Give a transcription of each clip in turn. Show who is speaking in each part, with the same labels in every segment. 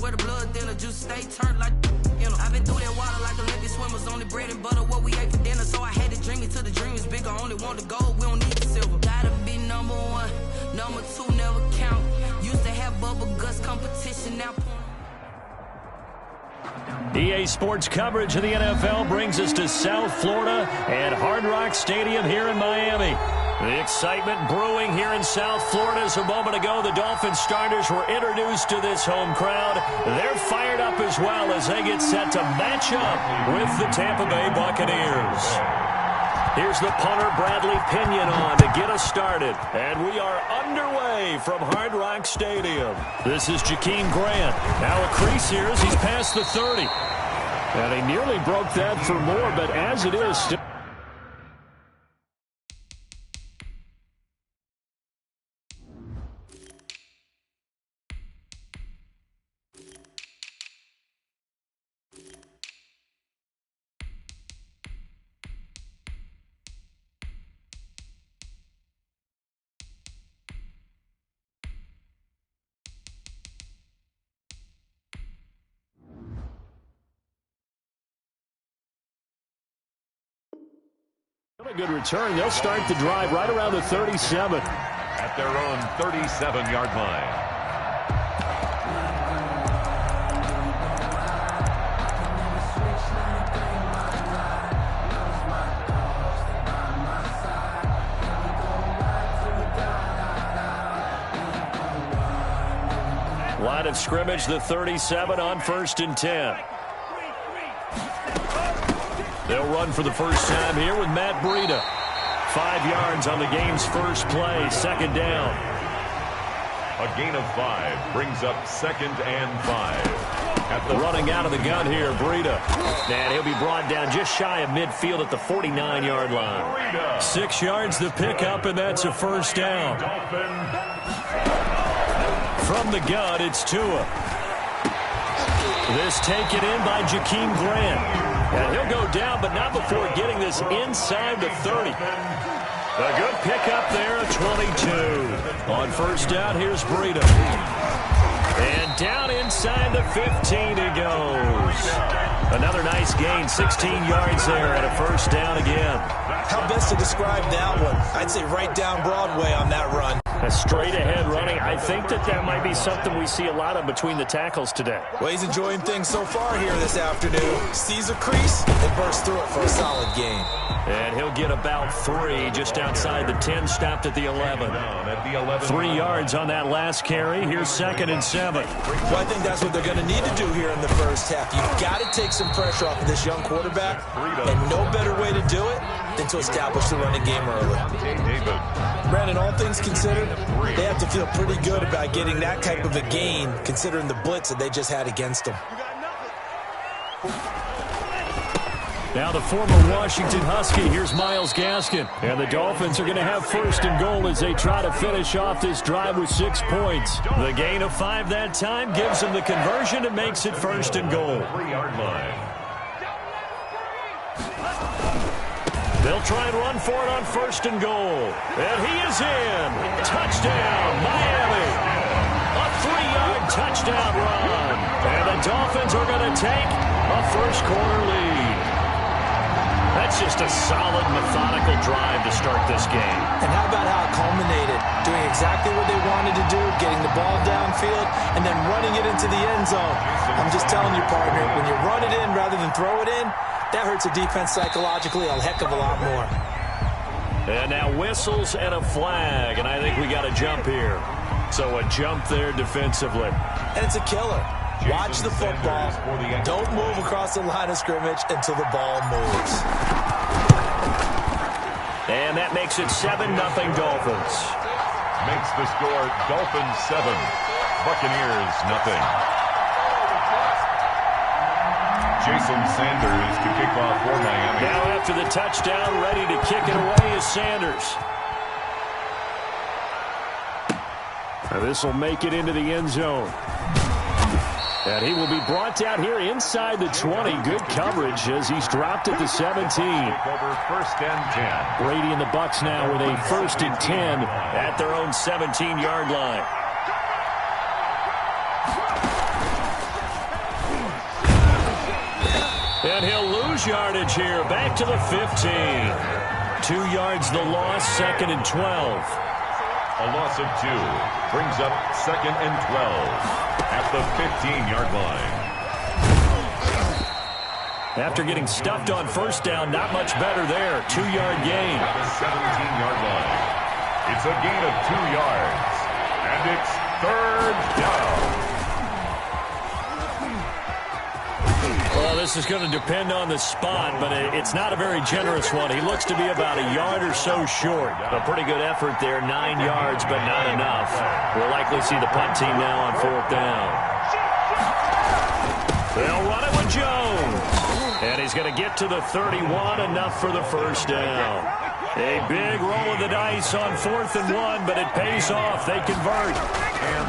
Speaker 1: where the blood thinner, juice stay turned like you know. I've been through that water like Olympic swimmers, only bread and butter what we ate for dinner. So I had to dream it till the dream is bigger. Only want the gold, we don't need the silver. Gotta be number one, number two never count. Used to have bubble guts competition, now.
Speaker 2: EA Sports coverage of the NFL brings us to South Florida and Hard Rock Stadium here in Miami. The excitement brewing here in South Florida as a moment ago the Dolphins starters were introduced to this home crowd. They're fired up as well as they get set to match up with the Tampa Bay Buccaneers. Here's the punter, Bradley Pinion, on to get us started. And we are underway from Hard Rock Stadium. This is Jakeem Grant. Now a crease here as he's past the 30. And he nearly broke that for more, but as it is, still. A good return. They'll start the drive right around the 37.
Speaker 3: At their own 37-yard line.
Speaker 2: Line of scrimmage, the 37 on 1st and 10. They'll run for the first time here with Matt Breida. 5 yards on the game's first play, 2nd down.
Speaker 3: A gain of 5 brings up 2nd and 5.
Speaker 2: Running out of the gun here, Breida. And he'll be brought down just shy of midfield at the 49-yard line. 6 yards the pickup, and that's a first down. From the gun, it's Tua. This taken in by Jakeem Grant. And he'll go down, but not before getting this inside the 30. A good pickup there at 22. On first down, here's Breida. And down inside the 15 he goes. Another nice gain, 16 yards there and a first down again.
Speaker 4: How best to describe that one? I'd say right down Broadway on that run.
Speaker 2: A straight ahead running. I think that might be something we see a lot of between the tackles today.
Speaker 4: Well, he's enjoying things so far here this afternoon. Sees a crease and bursts through it for a solid gain.
Speaker 2: And he'll get about 3 just outside the 10, stopped at the 11. 3 yards on that last carry. Here's 2nd and 7.
Speaker 4: Well, I think that's what they're going to need to do here in the first half. You've got to take some pressure off of this young quarterback, and no better way to do it than to establish the running game early. Brandon, all things considered, they have to feel pretty good about getting that type of a gain, considering the blitz that they just had against them.
Speaker 2: Now the former Washington Husky, here's Myles Gaskin. And the Dolphins are going to have 1st and goal as they try to finish off this drive with 6 points. The gain of 5 that time gives them the conversion and makes it 1st and goal.
Speaker 3: 3-yard line.
Speaker 2: They'll try and run for it on 1st and goal. And he is in. Touchdown, Miami. A 3-yard touchdown run. And the Dolphins are going to take a first-quarter lead. That's just a solid, methodical drive to start this game.
Speaker 4: And how about how it culminated? Doing exactly what they wanted to do, getting the ball downfield, and then running it into the end zone. I'm just telling you, partner, when you run it in rather than throw it in, that hurts a defense psychologically a heck of a lot more.
Speaker 2: And now whistles and a flag, and I think we got a jump here. So a jump there defensively.
Speaker 4: And it's a killer. Watch the football. Don't move across the line of scrimmage until the ball moves.
Speaker 2: And that makes it 7-0 Dolphins.
Speaker 3: Makes the score Dolphins 7, Buccaneers 0. Jason Sanders to kick off for Miami.
Speaker 2: Now after the touchdown, ready to kick it away is Sanders. Now this will make it into the end zone. And he will be brought down here inside the 20. Good coverage as he's dropped at the 17.
Speaker 3: Over 1st and 10.
Speaker 2: Brady and the Bucs now with a 1st and 10 at their own 17-yard line. yardage here. Back to the 15. 2 yards the loss, 2nd and 12.
Speaker 3: A loss of 2 brings up 2nd and 12 at the 15-yard line.
Speaker 2: After getting stuffed on first down, not much better there. 2-yard gain.
Speaker 3: At the 17-yard line. It's a gain of 2 yards. And it's 3rd down.
Speaker 2: Well, this is going to depend on the spot, but it's not a very generous one. He looks to be about a yard or so short. A pretty good effort there, 9 yards, but not enough. We'll likely see the punt team now on 4th down. They'll run it with Jones. And he's going to get to the 31, enough for the first down. A big roll of the dice on 4th and 1, but it pays off. They convert. And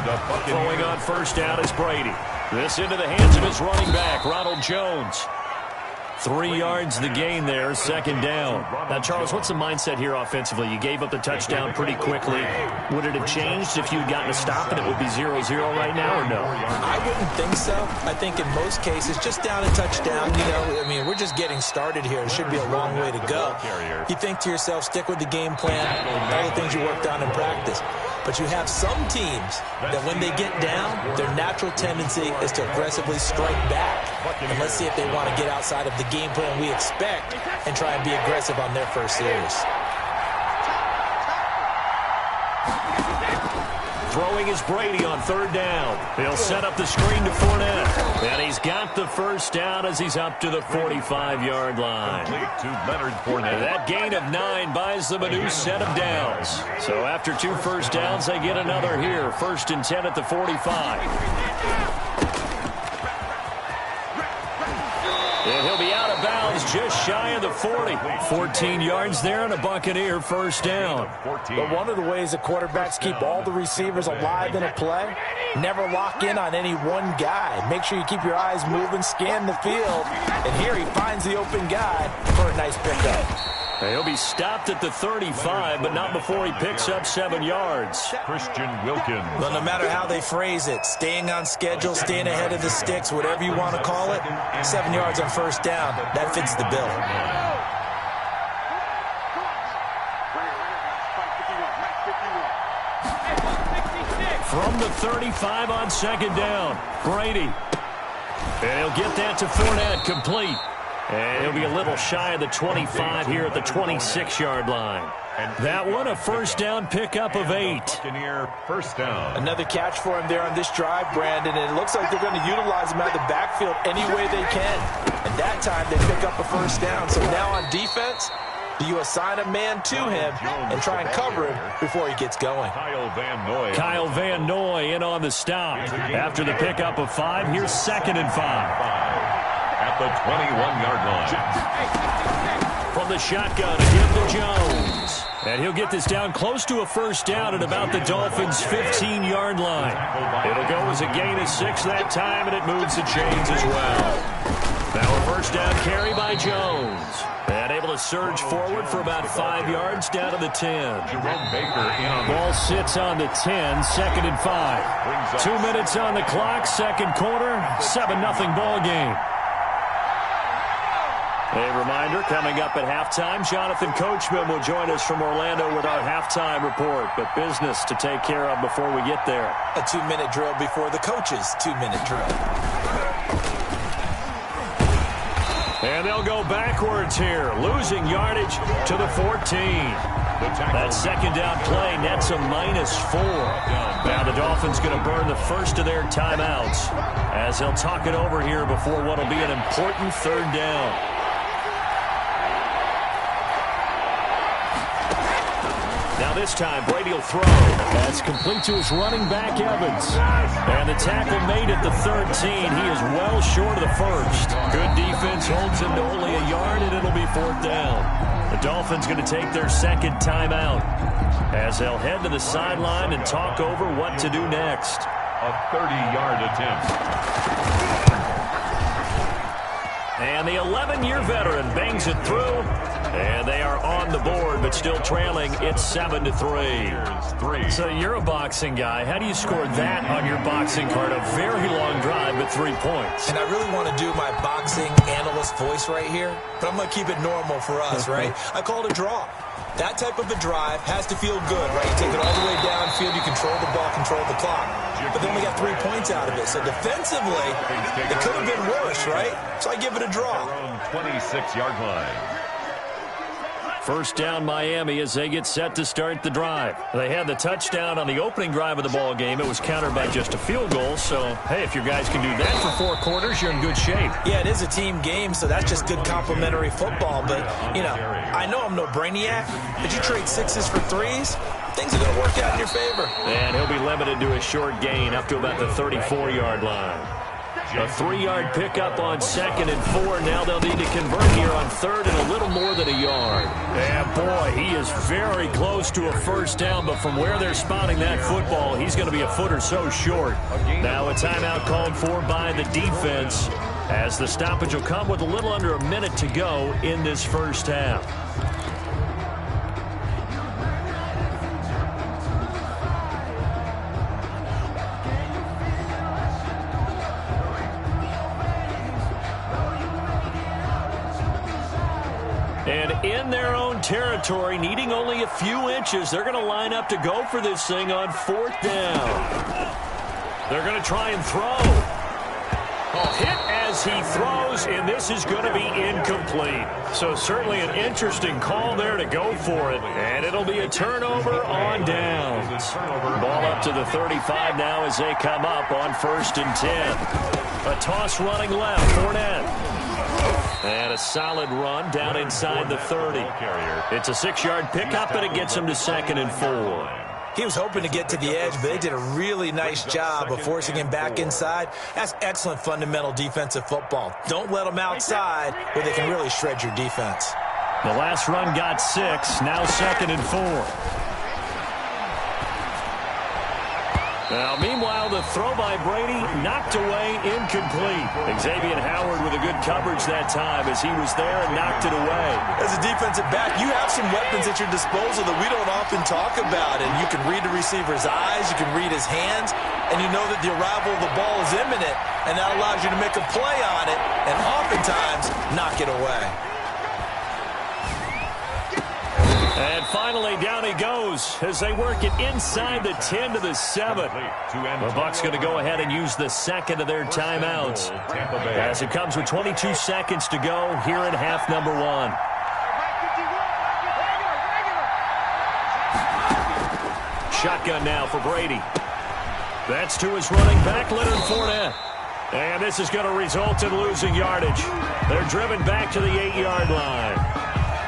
Speaker 2: throwing on first down is Brady. This into the hands of his running back, Ronald Jones. 3 yards the gain there, 2nd down. Now, Charles, what's the mindset here offensively? You gave up the touchdown pretty quickly. Would it have changed if you had gotten a stop and it would be 0-0 right now, or no?
Speaker 4: I wouldn't think so. I think in most cases, just down a touchdown, you know, I mean, we're just getting started here. It should be a long way to go. You think to yourself, stick with the game plan, all the things you worked on in practice. But you have some teams that when they get down, their natural tendency is to aggressively strike back. And let's see if they want to get outside of the game plan we expect and try and be aggressive on their first series.
Speaker 2: Throwing is Brady on 3rd down. He'll set up the screen to Fournette. And he's got the first down as he's up to the 45-yard line. That gain of 9 buys them a new set of downs. So after 2 first downs, they get another here. 1st and 10 at the 45. And he'll be out of bounds just shy of the 40. 14 yards there and a Buccaneer first down.
Speaker 4: But one of the ways the quarterbacks keep all the receivers alive in a play, never lock in on any one guy. Make sure you keep your eyes moving, scan the field. And here he finds the open guy for a nice pickup.
Speaker 2: He'll be stopped at the 35, but not before he picks up 7 yards.
Speaker 3: Christian Wilkins.
Speaker 4: Well, no matter how they phrase it, staying on schedule, staying ahead of the sticks, whatever you want to call it, 7 yards on first down, that fits the bill.
Speaker 2: From the 35 on 2nd down, Brady. And he'll get that to Fournette, complete. And he'll be a little shy of the 25 here at the 26-yard line. That one, a first down pickup of 8.
Speaker 3: First down.
Speaker 4: Another catch for him there on this drive, Brandon, and it looks like they're going to utilize him out of the backfield any way they can. And that time they pick up a first down. So now on defense, do you assign a man to him and try and cover him before he gets going?
Speaker 2: Kyle Van Noy in on the stop. After the pickup of 5, here's 2nd and 5.
Speaker 3: At the 21-yard line.
Speaker 2: From the shotgun, a give to Jones. And he'll get this down close to a first down at about the Dolphins' 15-yard line. It'll go as a gain of 6 that time, and it moves the chains as well. Now a first down carry by Jones. And able to surge forward for about 5 yards down to the 10.
Speaker 3: Jerome Baker in on
Speaker 2: ball sits on the 10, 2nd and 5. 2 minutes on the clock, second quarter, 7-0 ball game. A reminder, coming up at halftime, Jonathan Coachman will join us from Orlando with our halftime report. But business to take care of before we get there.
Speaker 4: A 2-minute drill before the coach's 2-minute drill.
Speaker 2: And they'll go backwards here, losing yardage to the 14. That second down play nets a -4. Now the Dolphins going to burn the first of their timeouts as they'll talk it over here before what will be an important 3rd down. Now this time, Brady will throw. That's complete to his running back, Evans. And the tackle made at the 13. He is well short of the first. Good defense holds him to only a yard, and it'll be 4th down. The Dolphins going to take their 2nd timeout as they'll head to the sideline and talk over what to do next.
Speaker 3: A 30-yard attempt.
Speaker 2: And the 11-year veteran bangs it through. And they are on the board, but still trailing. It's 7-3. So you're a boxing guy. How do you score that on your boxing card? A very long drive, but 3 points.
Speaker 4: And I really want to do my boxing analyst voice right here, but I'm going to keep it normal for us, right? I call it a draw. That type of a drive has to feel good, right? You take it all the way downfield, you control the ball, control the clock. But then we got 3 points out of it. So defensively, it could have been worse, right? So I give it a draw.
Speaker 3: 26-yard line.
Speaker 2: First down, Miami, as they get set to start the drive. They had the touchdown on the opening drive of the ball game. It was countered by just a field goal. So, hey, if your guys can do that for 4 quarters, you're in good shape.
Speaker 4: Yeah, it is a team game, so that's just good complimentary football. But, you know, I know I'm no brainiac, but you trade 6s for 3s, things are going to work out in your favor.
Speaker 2: And he'll be limited to a short gain up to about the 34-yard line. A 3-yard pickup on 2nd and 4. Now they'll need to convert here on 3rd and a little more than a yard. And, boy, he is very close to a first down, but from where they're spotting that football, he's going to be a foot or so short. Now a timeout called for by the defense, as the stoppage will come with a little under a minute to go in this first half. And in their own territory, needing only a few inches, they're going to line up to go for this thing on 4th down. They're going to try and throw. Hit as he throws, and this is going to be incomplete. So certainly an interesting call there to go for it. And it'll be a turnover on downs. Ball up to the 35 now as they come up on 1st and 10. A toss running left, Fournette. And a solid run down inside the 30. It's a 6-yard pickup, and it gets him to 2nd and 4.
Speaker 4: He was hoping to get to the edge, but they did a really nice job of forcing him back inside. That's excellent fundamental defensive football. Don't let them outside where they can really shred your defense.
Speaker 2: The last run got 6, now 2nd and 4. Now, meanwhile, the throw by Brady knocked away, incomplete. Xavier Howard with a good coverage that time as he was there and knocked it away.
Speaker 4: As a defensive back, you have some weapons at your disposal that we don't often talk about. And you can read the receiver's eyes, you can read his hands, and you know that the arrival of the ball is imminent, and that allows you to make a play on it and oftentimes knock it away.
Speaker 2: And finally, down he goes as they work it inside the 10 to the 7. The Bucs going to go ahead and use the 2nd of their timeouts as it comes with 22 seconds to go here in half number 1. Shotgun now for Brady. That's to his running back, Leonard Fournette. And this is going to result in losing yardage. They're driven back to the 8-yard line.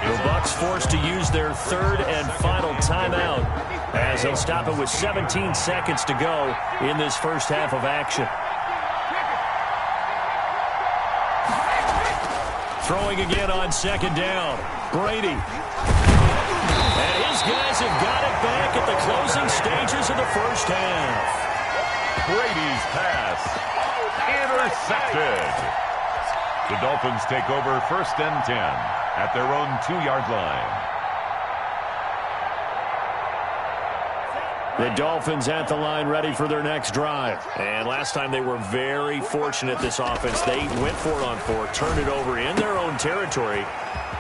Speaker 2: The Bucs forced to use their 3rd and final timeout as they'll stop it with 17 seconds to go in this first half of action. Throwing again on 2nd down. Brady. And his guys have got it back at the closing stages of the first half.
Speaker 3: Brady's pass intercepted. The Dolphins take over 1st and 10 at their own 2-yard line.
Speaker 2: The Dolphins at the line ready for their next drive. And last time they were very fortunate, this offense. They went for it on 4, turned it over in their own territory,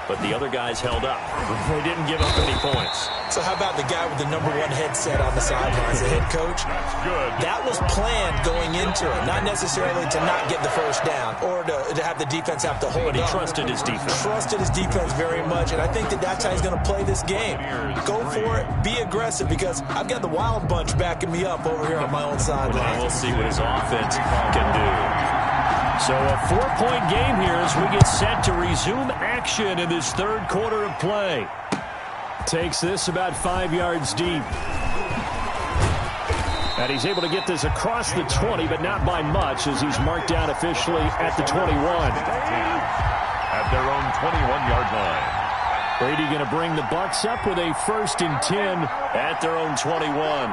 Speaker 2: but the other guys held up. They didn't give up any points.
Speaker 4: So how about the guy with the #1 headset on the sidelines, the head coach?
Speaker 3: Good.
Speaker 4: That was planned going into it, not necessarily to not get the first down or to have the defense have to hold
Speaker 2: But he
Speaker 4: up.
Speaker 2: trusted his defense.
Speaker 4: Trusted his defense very much, and I think that's how he's going to play this game. Go for it, be aggressive, because I've got the Wild Bunch backing me up over here on my own sideline.
Speaker 2: We'll see what his offense can do. So a 4-point game here as we get set to resume action in this 3rd quarter of play. Takes this about 5 yards deep. And he's able to get this across the 20, but not by much, as he's marked down officially at the 21.
Speaker 3: At their own 21-yard line.
Speaker 2: Brady going to bring the Bucs up with a 1st and 10 at their own 21.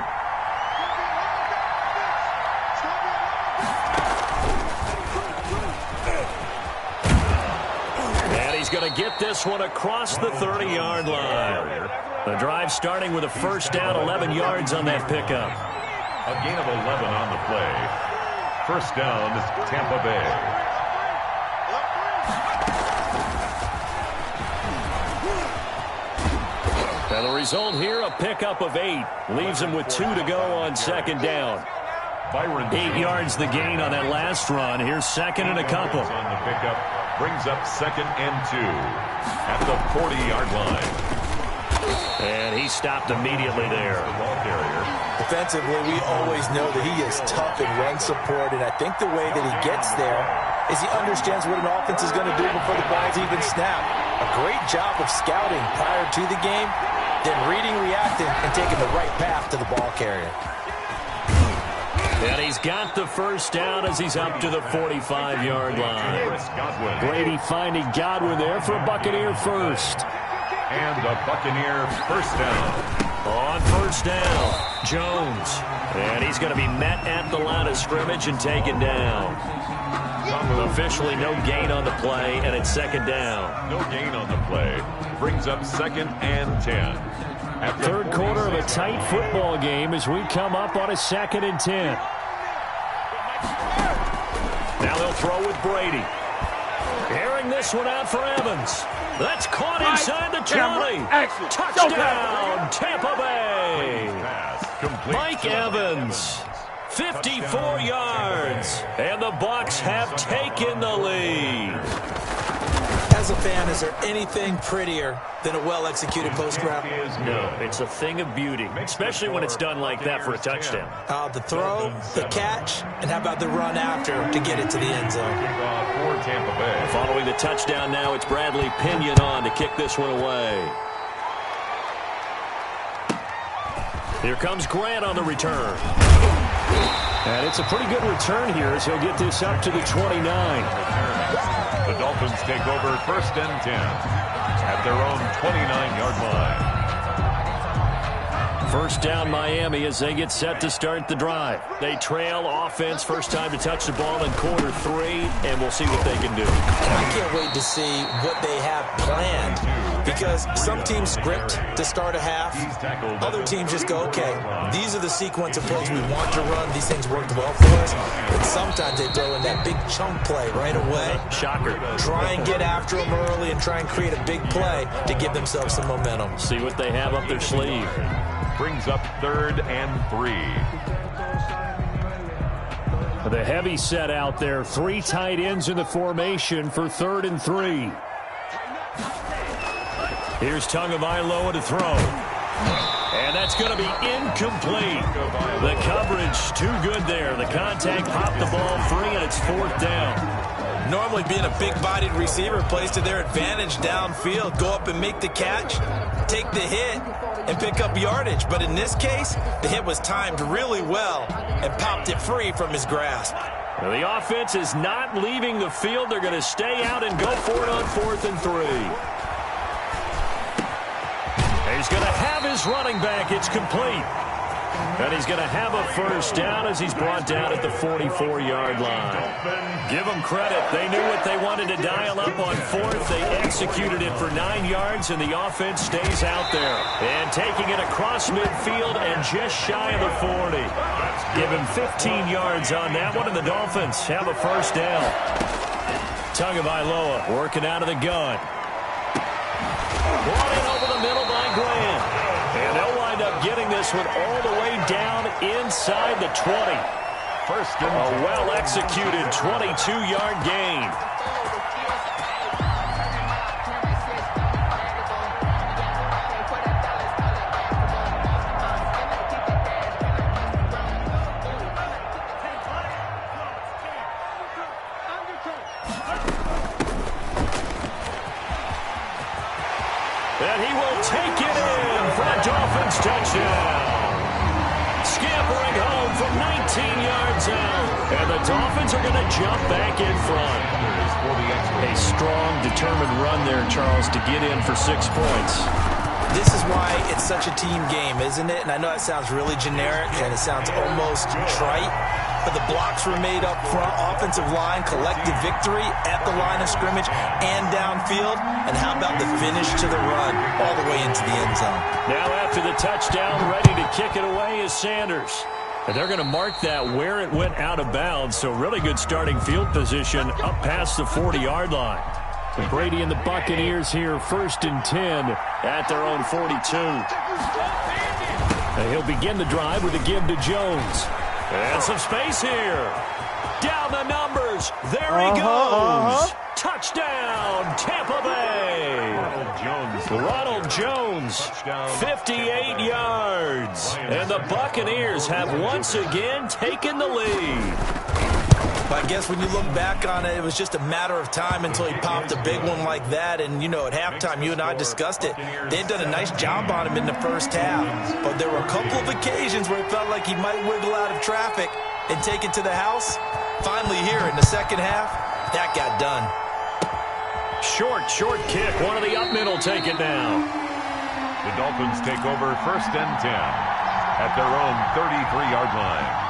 Speaker 2: he's going to get this one across the 30-yard line. The drive starting with a first down, 11 yards on that pickup.
Speaker 3: A gain of 11 on the play. First down is Tampa Bay.
Speaker 2: Now the result here, a pickup of 8. Leaves him with 2 to go on second down. 8 yards the gain on that last run. Here's second and a couple.
Speaker 3: On the pickup, brings up second and 2 at the 40-yard line.
Speaker 2: And he stopped immediately there.
Speaker 3: The ball carrier.
Speaker 4: Defensively, we always know that he is tough in run support, and I think the way that he gets there is he understands what an offense is going to do before the ball's even snapped. A great job of scouting prior to the game, then reading, reacting, and taking the right path to the ball carrier.
Speaker 2: And he's got the first down as he's up to the 45-yard line. Brady finding Godwin there for a Buccaneer first.
Speaker 3: And a Buccaneer first down.
Speaker 2: On first down, Jones. And he's going to be met at the line of scrimmage and taken down. Officially no gain on the play, and it's second down.
Speaker 3: No gain on the play. Brings up second and 10.
Speaker 2: Third quarter of a tight football game as we come up on a second and 10. Now they'll throw with Brady. Airing this one out for Evans. That's caught inside the 20. Touchdown, Tampa Bay. Mike Evans, 54 yards, and the Bucs have taken the lead.
Speaker 4: As a fan, is there anything prettier than a well-executed post route?
Speaker 2: No, it's a thing of beauty, especially when it's done like that for a touchdown.
Speaker 4: The throw, the catch, and how about the run after to get it to the end zone?
Speaker 3: For Tampa Bay.
Speaker 2: Following the touchdown now, it's Bradley Pinion on to kick this one away. Here comes Grant on the return. And it's a pretty good return here as he'll get this up to the 29.
Speaker 3: The Dolphins take over first and 10 at their own 29-yard line.
Speaker 2: First down Miami as they get set to start the drive. They trail offense, first time to touch the ball in quarter 3, and we'll see what they can do.
Speaker 4: I can't wait to see what they have planned, because some teams script to start a half. Other teams just go, okay, these are the sequence of plays we want to run. These things worked well for us. But sometimes they throw in that big chunk play right away.
Speaker 2: Shocker.
Speaker 4: Try and get after them early and try and create a big play to give themselves some momentum.
Speaker 2: See what they have up their sleeve.
Speaker 3: Brings up third and 3.
Speaker 2: The heavy set out there. 3 tight ends in the formation for third and 3. Here's Tagovailoa to throw. And that's going to be incomplete. The coverage too good there. The contact popped the ball free, and it's fourth down.
Speaker 4: Normally being a big-bodied receiver plays to their advantage downfield. Go up and make the catch, take the hit, and pick up yardage. But in this case, the hit was timed really well and popped it free from his grasp.
Speaker 2: Well, the offense is not leaving the field. They're going to stay out and go for it on fourth and 3. He's going to have his running back. It's complete. And he's going to have a first down as he's brought down at the 44-yard line. Give them credit. They knew what they wanted to dial up on fourth. They executed it for 9 yards, and the offense stays out there. And taking it across midfield and just shy of the 40. Give him 15 yards on that one, and the Dolphins have a first down. Tagovailoa working out of the gun. Brought in over the middle by Grant. And they'll wind up getting this one all the way down inside the 20.
Speaker 3: First and
Speaker 2: a well-executed 22-yard gain. And he will take it in for a Dolphins touchdown. Scampering home from 19 yards out. And the Dolphins are going to jump back in front. A strong, determined run there, Charles, to get in for 6 points.
Speaker 4: This is why it's such a team game, isn't it? And I know it sounds really generic and it sounds almost trite. but the blocks were made up front. Offensive line, collective victory at the line of scrimmage and downfield. And how about the finish to the run all the way into the end zone?
Speaker 2: Now after the touchdown, ready to kick it away is Sanders. And they're going to mark that where it went out of bounds. So really good starting field position up past the 40-yard line. And Brady and the Buccaneers here, 1st and 10 at their own 42. And he'll begin the drive with a give to Jones. And some space here. Down the numbers. There he goes. Touchdown, Tampa Bay. Ronald Jones, 58 yards. And the Buccaneers have once again taken the lead.
Speaker 4: But I guess when you look back on it, it was just a matter of time until he popped a big one like that. And, you know, at halftime, you and I discussed it. They'd done a nice job on him in the first half. But there were a couple of occasions where it felt like he might wiggle out of traffic and take it to the house. Finally here in the second half, that got done.
Speaker 2: Short kick. One of the up middle take it now.
Speaker 3: The Dolphins take over 1st and 10 at their own 33-yard line.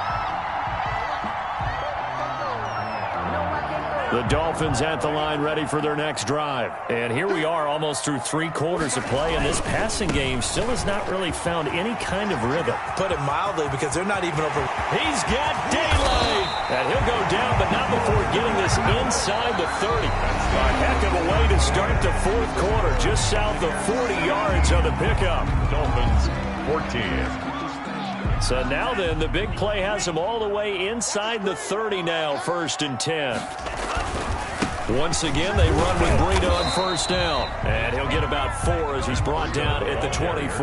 Speaker 2: The Dolphins at the line ready for their next drive. And here we are almost through 3 quarters of play, and this passing game still has not really found any kind of rhythm.
Speaker 4: Put it mildly, because they're not even over.
Speaker 2: He's got daylight. And he'll go down, but not before getting this inside the 30. A heck of a way to start the 4th quarter, just south of 40 yards on the pickup.
Speaker 3: Dolphins 14.
Speaker 2: So now then, the big play has him all the way inside the 30 now, 1st and 10. Once again, they run with Breida on 1st down. And he'll get about 4 as he's brought down at the 24.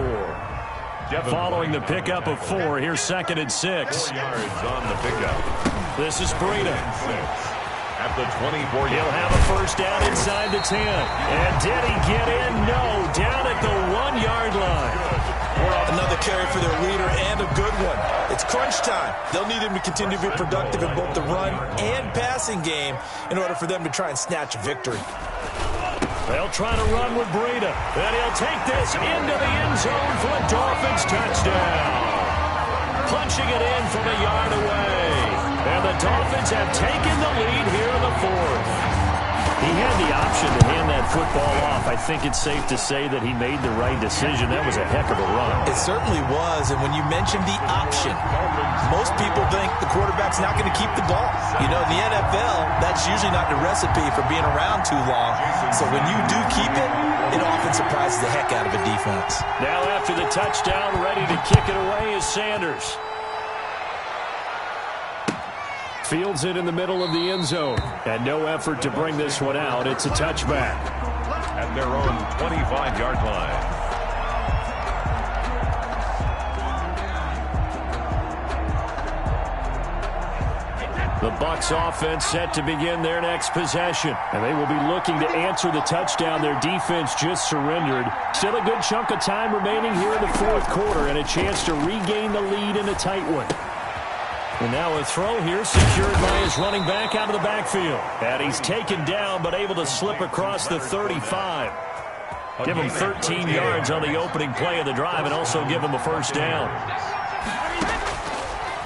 Speaker 2: Following the pickup of 4, here's 2nd and 6.
Speaker 3: 4 yards on the pickup.
Speaker 2: This is Breida.
Speaker 3: At the 24.
Speaker 2: He'll have a 1st down inside the 10. And did he get in? No. Down at the 1-yard line.
Speaker 4: Another carry for their leader, and a good one. It's crunch time. They'll need him to continue to be productive in both the run and passing game in order for them to try and snatch a victory.
Speaker 2: They'll try to run with Breida. And he'll take this into the end zone for a Dolphins touchdown. Punching it in from a yard away. And the Dolphins have taken the lead here in the 4th. He had the option to hand that football off. I think it's safe to say that he made the right decision. That was a heck of a run.
Speaker 4: It certainly was. And when you mentioned the option, most people think the quarterback's not going to keep the ball. You know, in the NFL, that's usually not the recipe for being around too long. So when you do keep it, it often surprises the heck out of a defense.
Speaker 2: Now after the touchdown, ready to kick it away is Sanders. Fields it in the middle of the end zone. And no effort to bring this one out. It's a touchback.
Speaker 3: At their own 25-yard line.
Speaker 2: The Bucs offense set to begin their next possession. And they will be looking to answer the touchdown their defense just surrendered. Still a good chunk of time remaining here in the 4th quarter and a chance to regain the lead in a tight one. And now a throw here secured by his running back out of the backfield. And he's taken down but able to slip across the 35. Give him 13 yards on the opening play of the drive and also give him a 1st down.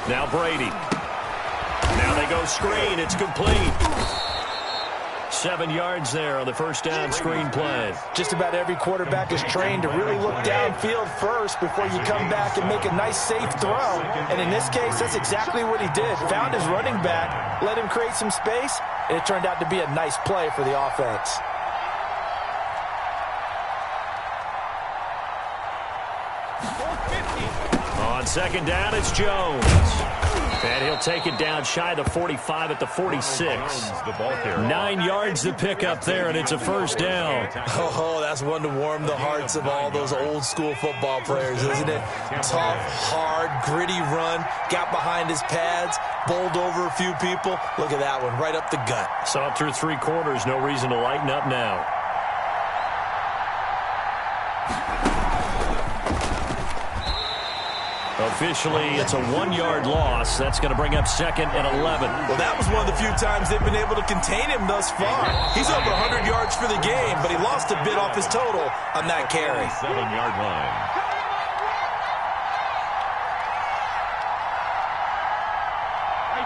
Speaker 2: Now Brady. Now they go screen. It's complete. 7 yards there on the 1st down screen play.
Speaker 4: Just about every quarterback is trained to really look downfield first before you come back and make a nice, safe throw. And in this case, that's exactly what he did. Found his running back, let him create some space, and it turned out to be a nice play for the offense.
Speaker 2: On 2nd down, it's Jones. And he'll take it down shy of the 45 at the 46. 9 yards to pick up there, and it's a 1st down.
Speaker 4: Oh, that's one to warm the hearts of all those old-school football players, isn't it? Tough, hard, gritty run, got behind his pads, bowled over a few people. Look at that one, right up the gut.
Speaker 2: So up through 3 quarters, no reason to lighten up now. Officially, it's a 1-yard loss. That's going to bring up 2nd and 11.
Speaker 4: Well, that was one of the few times they've been able to contain him thus far. He's over 100 yards for the game, but he lost a bit off his total on that carry.
Speaker 3: 7-yard line.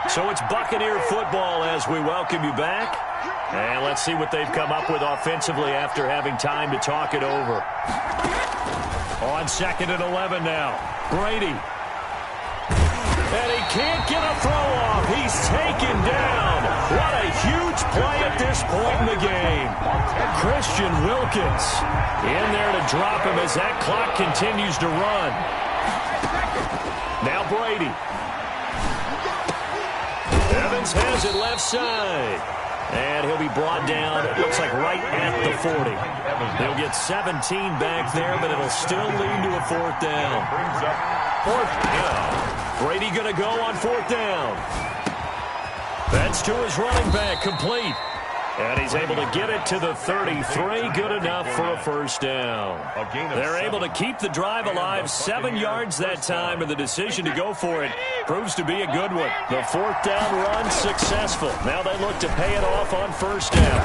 Speaker 2: So it's Buccaneer football as we welcome you back. And let's see what they've come up with offensively after having time to talk it over. On 2nd and 11 now. Brady. And he can't get a throw off. He's taken down. What a huge play at this point in the game. Christian Wilkins in there to drop him as that clock continues to run. Now Brady. Evans has it left side. And he'll be brought down, it looks like right at the 40. They'll get 17 back there, but it'll still lead to a 4th down. 4th down. Brady going to go on 4th down. That's to his running back, complete. And he's able to get it to the 33, good enough for a 1st down. They're able to keep the drive alive, 7 yards that time, and the decision to go for it proves to be a good one. The 4th down run successful. Now they look to pay it off on 1st down.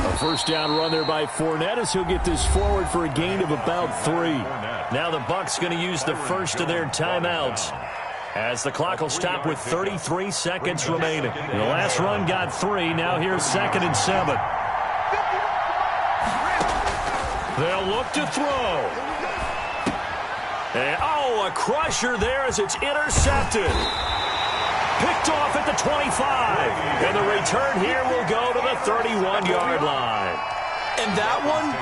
Speaker 2: A 1st down run there by Fournette as he'll get this forward for a gain of about 3. Now the Bucs going to use the first of their timeouts, as the clock will stop with 33 seconds remaining. The last run got 3. Now here's 2nd and 7. They'll look to throw. And, a crusher there as it's intercepted. Picked off at the 25. And the return here will go to the 31-yard line.
Speaker 4: And that one,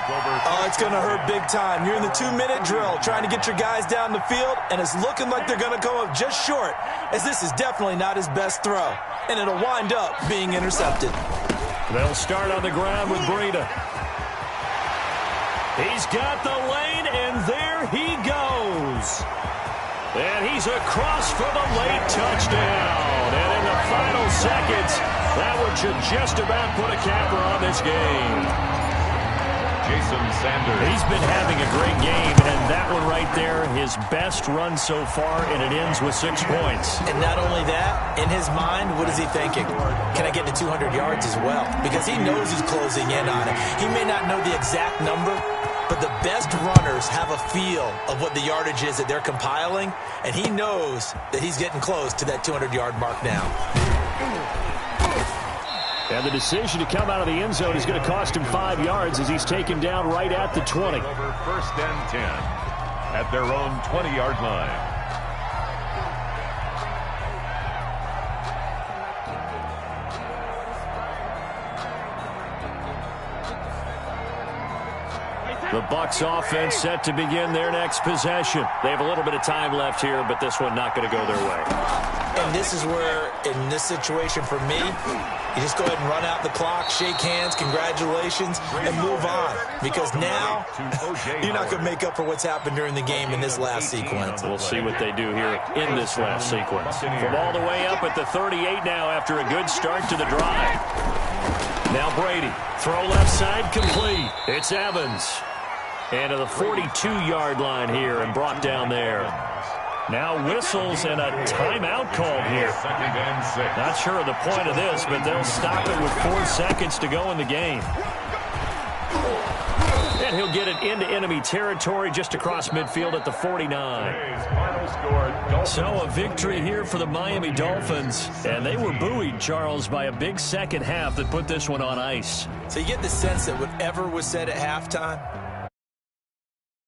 Speaker 4: it's going to hurt big time. You're in the 2-minute drill trying to get your guys down the field, and it's looking like they're going to come up just short, as this is definitely not his best throw. And it'll wind up being intercepted.
Speaker 2: They'll start on the ground with Breida. He's got the lane, and there he goes. And he's across for the late touchdown. And in the final seconds, that one should just about put a capper on this game.
Speaker 3: Jason Sanders.
Speaker 2: He's been having a great game, and that one right there, his best run so far, and it ends with 6 points.
Speaker 4: And not only that, in his mind, what is he thinking? Can I get to 200 yards as well? Because he knows he's closing in on it. He may not know the exact number, but the best runners have a feel of what the yardage is that they're compiling, and he knows that he's getting close to that 200-yard mark now.
Speaker 2: And the decision to come out of the end zone is going to cost him 5 yards as he's taken down right at the 20.
Speaker 3: Over 1st and 10 at their own 20-yard line.
Speaker 2: The Bucs offense set to begin their next possession. They have a little bit of time left here, but this one not going to go their way.
Speaker 4: And this is where, in this situation for me, you just go ahead and run out the clock, shake hands, congratulations, and move on. Because now, you're not going to make up for what's happened during the game in this last sequence.
Speaker 2: We'll see what they do here in this last sequence. From all the way up at the 38 now after a good start to the drive. Now Brady, throw left side, complete. It's Evans. And to the 42-yard line here and brought down there. Now whistles and a timeout called here. Not sure of the point of this, but they'll stop it with 4 seconds to go in the game. And he'll get it into enemy territory just across midfield at the 49. So a victory here for the Miami Dolphins. And they were buoyed, Charles, by a big second half that put this one on ice.
Speaker 4: So you get the sense that whatever was said at halftime,